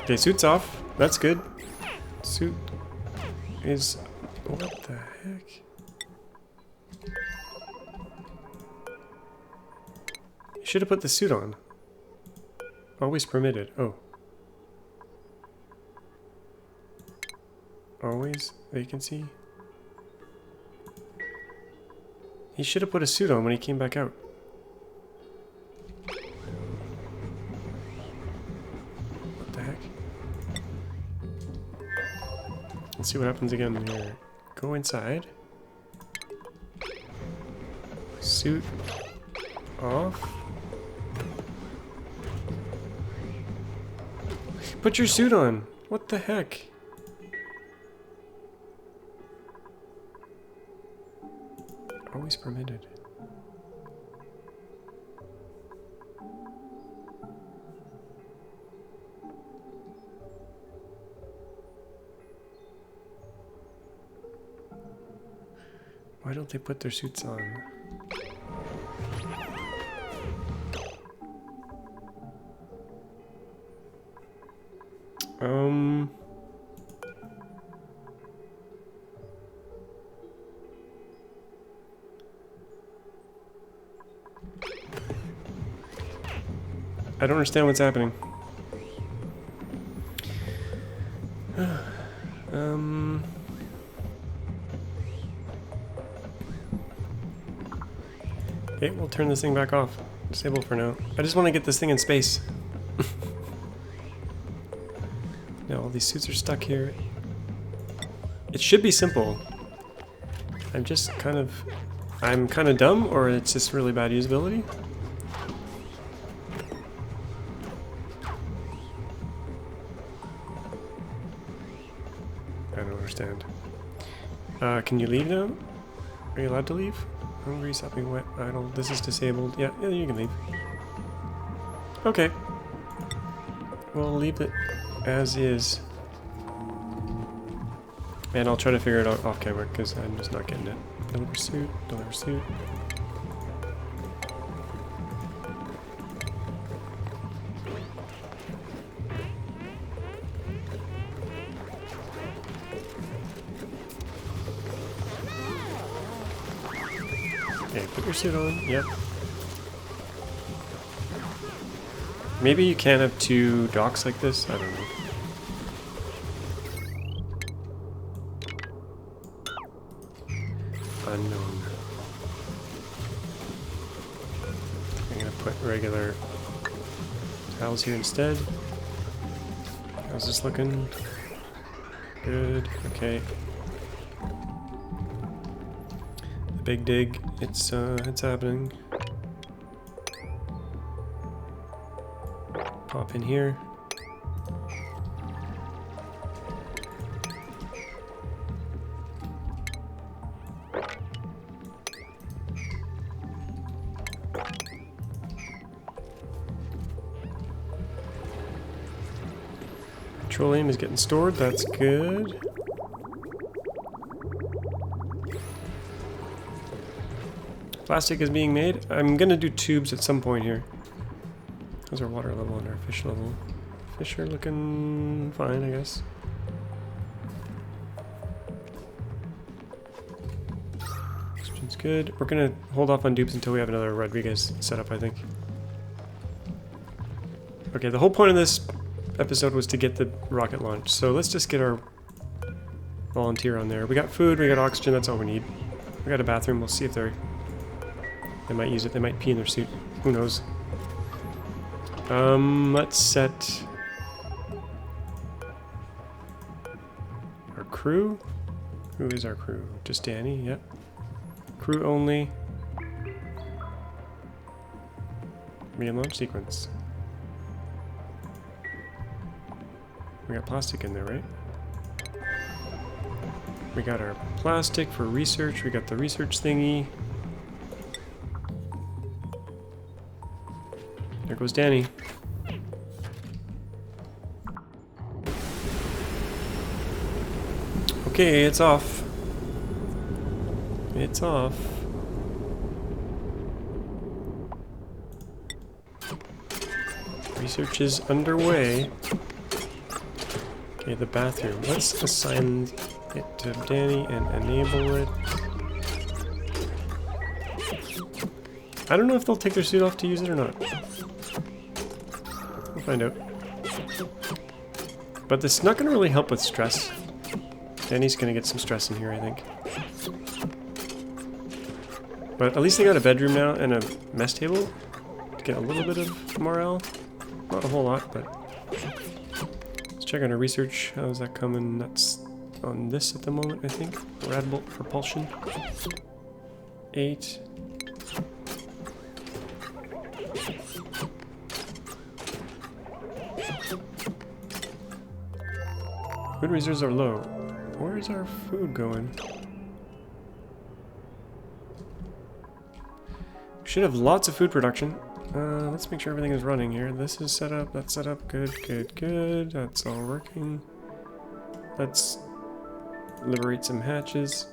Okay, suit's off. That's good. Suit is... What the heck? You should have put the suit on. Always permitted. Oh. Always vacancy. He should have put a suit on when he came back out. What the heck? Let's see what happens again here. Go inside. Suit off. Put your suit on. What the heck? Always permitted. Why don't they put their suits on? I don't understand what's happening. Okay, we'll turn this thing back off. Disable for now. I just want to get this thing in space. Now all these suits are stuck here. It should be simple. I'm kind of dumb, or it's just really bad usability. I don't understand. Can you leave now? Are you allowed to leave? Hungry, sopping wet, idle. This is disabled. Yeah, you can leave. Okay. We'll leave it as is. And I'll try to figure it out off camera because I'm just not getting it. Deliver suit, deliver suit. Okay, put your suit on. Yep. Maybe you can't have two docks like this? I don't know. Unknown. I'm gonna put regular tiles here instead. How's this looking? Good, okay. The big dig, it's happening. Pop in here. Petroleum is getting stored, that's good. Plastic is being made. I'm gonna do tubes at some point here. How's our water level and our fish level? Fish are looking fine, I guess. Oxygen's good. We're gonna hold off on dupes until we have another Rodriguez set up, I think. Okay, the whole point of this episode was to get the rocket launch, so let's just get our volunteer on there. We got food, we got oxygen, that's all we need. We got a bathroom, we'll see if they might use it, they might pee in their suit. Who knows? Let's set our crew. Who is our crew? Just Danny, yep. Crew only. Main launch sequence. We got plastic in there, right? We got our plastic for research. We got the research thingy. There goes Danny. Okay, it's off. It's off. Research is underway. Okay, the bathroom. Let's assign it to Danny and enable it. I don't know if they'll take their suit off to use it or not. We'll find out. But this is not going to really help with stress. Danny's going to get some stress in here, I think. But at least they got a bedroom now and a mess table to get a little bit of morale. Not a whole lot, but... check on our research. How's that coming? That's on this at the moment, I think. Radical propulsion. 8. Food reserves are low. Where's our food going? We should have lots of food production. Let's make sure everything is running here. This is set up, that's set up. Good, good, good. That's all working. Let's liberate some hatches.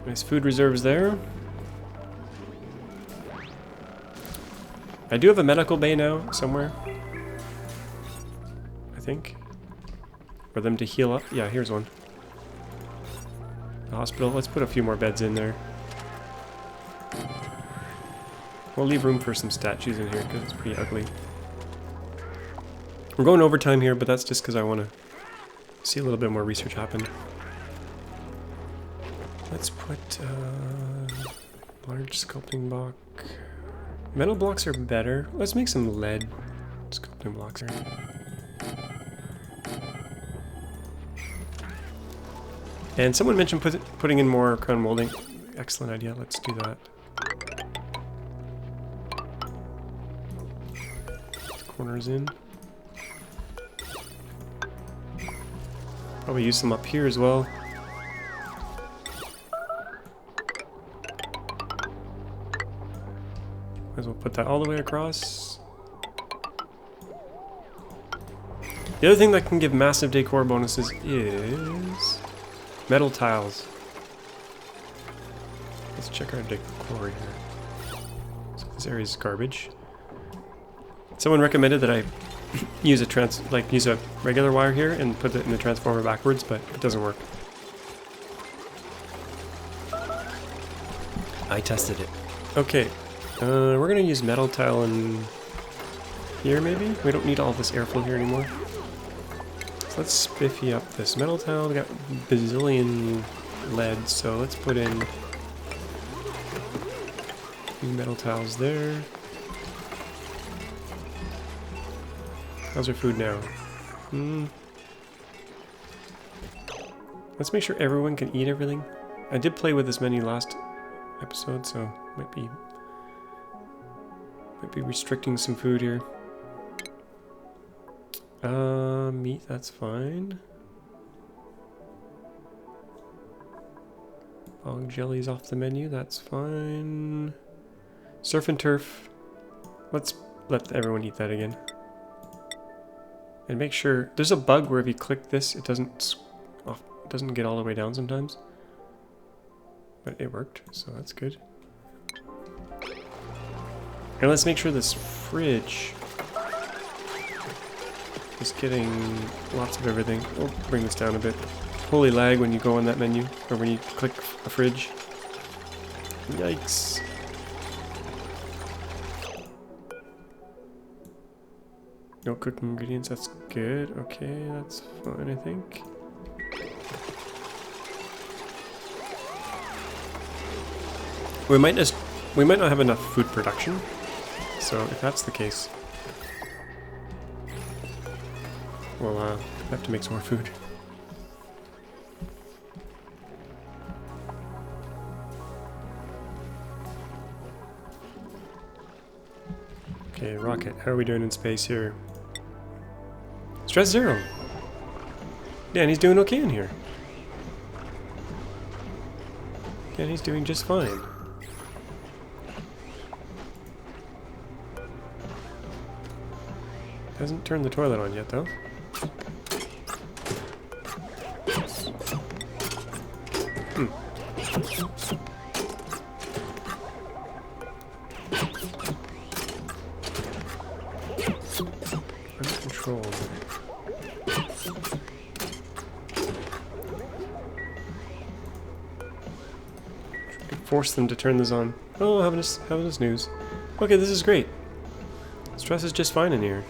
Nice food reserves there. I do have a medical bay now, somewhere. I think. For them to heal up. Yeah, here's one. The hospital. Let's put a few more beds in there. We'll leave room for some statues in here because it's pretty ugly. We're going overtime here, but that's just because I want to see a little bit more research happen. Let's put large sculpting block. Metal blocks are better. Let's make some lead sculpting blocks here. And someone mentioned putting in more crown molding. Excellent idea. Let's do that. Corners in. Probably use some up here as well. Might as well put that all the way across. The other thing that can give massive decor bonuses is metal tiles. Let's check our decor here. So this area is garbage. Someone recommended that I use a regular wire here and put it in the transformer backwards, but it doesn't work. I tested it. Okay, we're gonna use metal tile in here maybe? We don't need all this airflow here anymore. So let's spiffy up this metal tile. We got bazillion lead, so let's put in metal tiles there. How's our food now? Let's make sure everyone can eat everything. I did play with this menu last episode, so might be restricting some food here. Meat, that's fine. Bog jelly's off the menu, that's fine. Surf and turf. Let's let everyone eat that again. And make sure there's a bug where if you click this, it doesn't get all the way down sometimes. But it worked, so that's good. And let's make sure this fridge is getting lots of everything. We'll bring this down a bit. Holy lag when you go on that menu, or when you click a fridge. Yikes. No cooking ingredients, that's good. Okay, that's fine, I think. We might not have enough food production, so if that's the case, we'll have to make some more food. Okay, Rocket, how are we doing in space here? Stress 0. Danny's doing okay in here. Danny's doing just fine. Hasn't turned the toilet on yet, though. Under control. Force them to turn this on. Oh, having a snooze. Okay, this is great. Stress is just fine in here.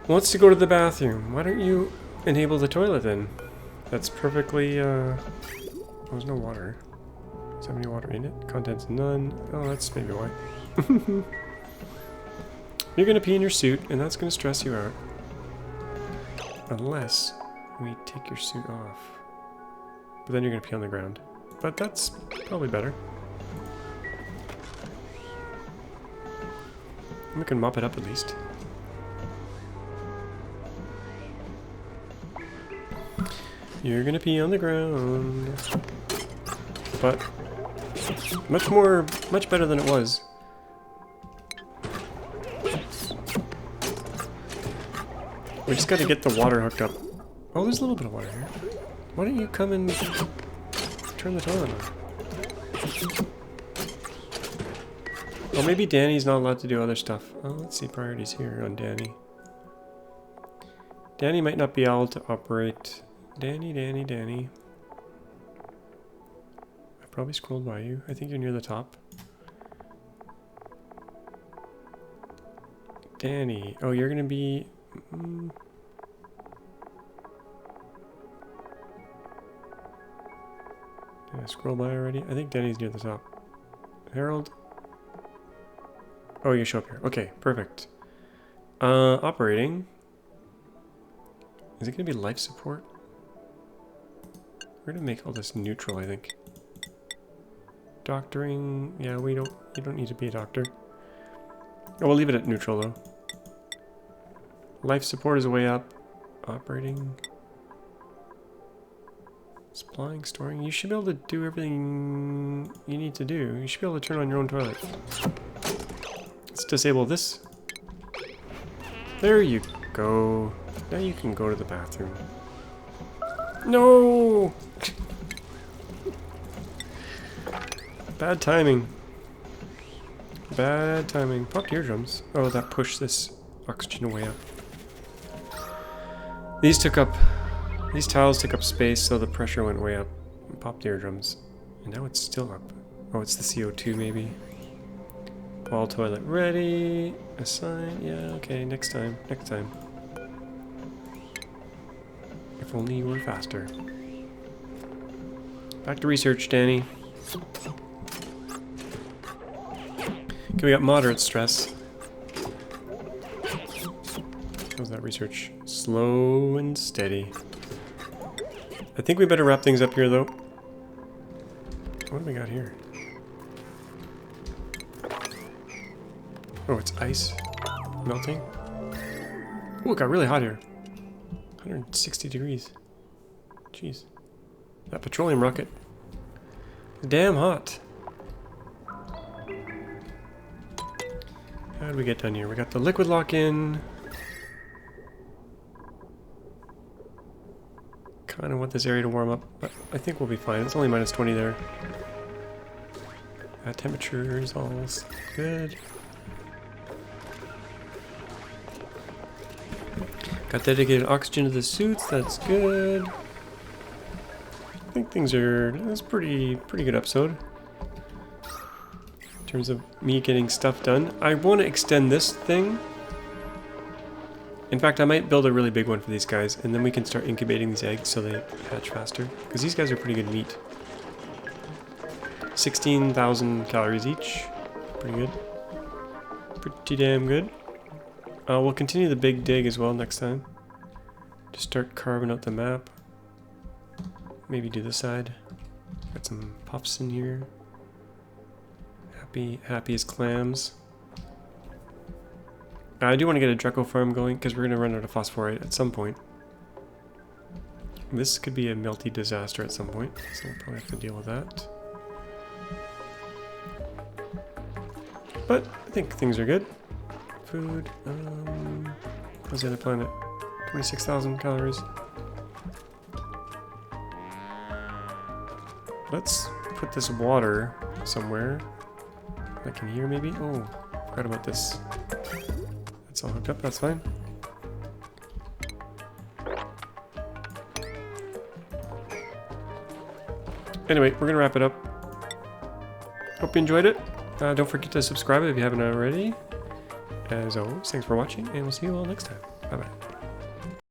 Wants to go to the bathroom. Why don't you enable the toilet then? That's perfectly, oh, there's no water. Does it have any water in it? Contents none. Oh, that's maybe why. You're gonna pee in your suit, and that's gonna stress you out. Unless we take your suit off. But then you're gonna pee on the ground. But that's probably better. We can mop it up at least. You're gonna pee on the ground. But much better than it was. We just gotta get the water hooked up. Oh, there's a little bit of water here. Why don't you come and turn the toilet on? Oh, maybe Danny's not allowed to do other stuff. Oh, let's see priorities here on Danny. Danny might not be able to operate. Danny. I probably scrolled by you. I think you're near the top. Danny. Oh, you're gonna be... Did I scroll by already? I think Danny's near the top. Harold? Oh, you show up here. Okay, perfect. Operating. Is it gonna be life support? We're gonna make all this neutral, I think. Doctoring, yeah, you don't need to be a doctor. Oh, we'll leave it at neutral though. Life support is way up. Operating. Supplying, storing. You should be able to do everything you need to do. You should be able to turn on your own toilet. Let's disable this. There you go. Now you can go to the bathroom. No! Bad timing. Bad timing. Pop eardrums. Oh, that pushed this oxygen way up. These tiles took up space, so the pressure went way up. Popped eardrums. And now it's still up. Oh, it's the CO2 maybe. Wall toilet ready. Assign. Yeah, okay, next time. Next time. If only you were faster. Back to research, Danny. Okay, we got moderate stress. How's that research? Slow and steady. I think we better wrap things up here, though. What do we got here? Oh, it's ice melting. Oh, it got really hot here. 160 degrees. Jeez. That petroleum rocket. Damn hot. How did we get done here? We got the liquid lock in. Kind of want this area to warm up, but I think we'll be fine. It's only minus 20 there. Temperature is all good. Got dedicated oxygen to the suits. That's good. I think things are. That's pretty good episode. In terms of me getting stuff done, I want to extend this thing. In fact, I might build a really big one for these guys, and then we can start incubating these eggs so they hatch faster. Because these guys are pretty good meat. 16,000 calories each. Pretty good. Pretty damn good. We'll continue the big dig as well next time. Just start carving out the map. Maybe do this side. Got some puffs in here. Happy as clams. I do want to get a Draco farm going because we're going to run out of phosphorite at some point. This could be a melty disaster at some point, so we'll probably have to deal with that. But I think things are good. Food. How's the other planet? 26,000 calories. Let's put this water somewhere. Like in here, maybe? Oh, forgot about this. That's all hooked up, that's fine. Anyway, we're gonna wrap it up. Hope you enjoyed it. Don't forget to subscribe if you haven't already. As always, thanks for watching, and we'll see you all next time. Bye-bye.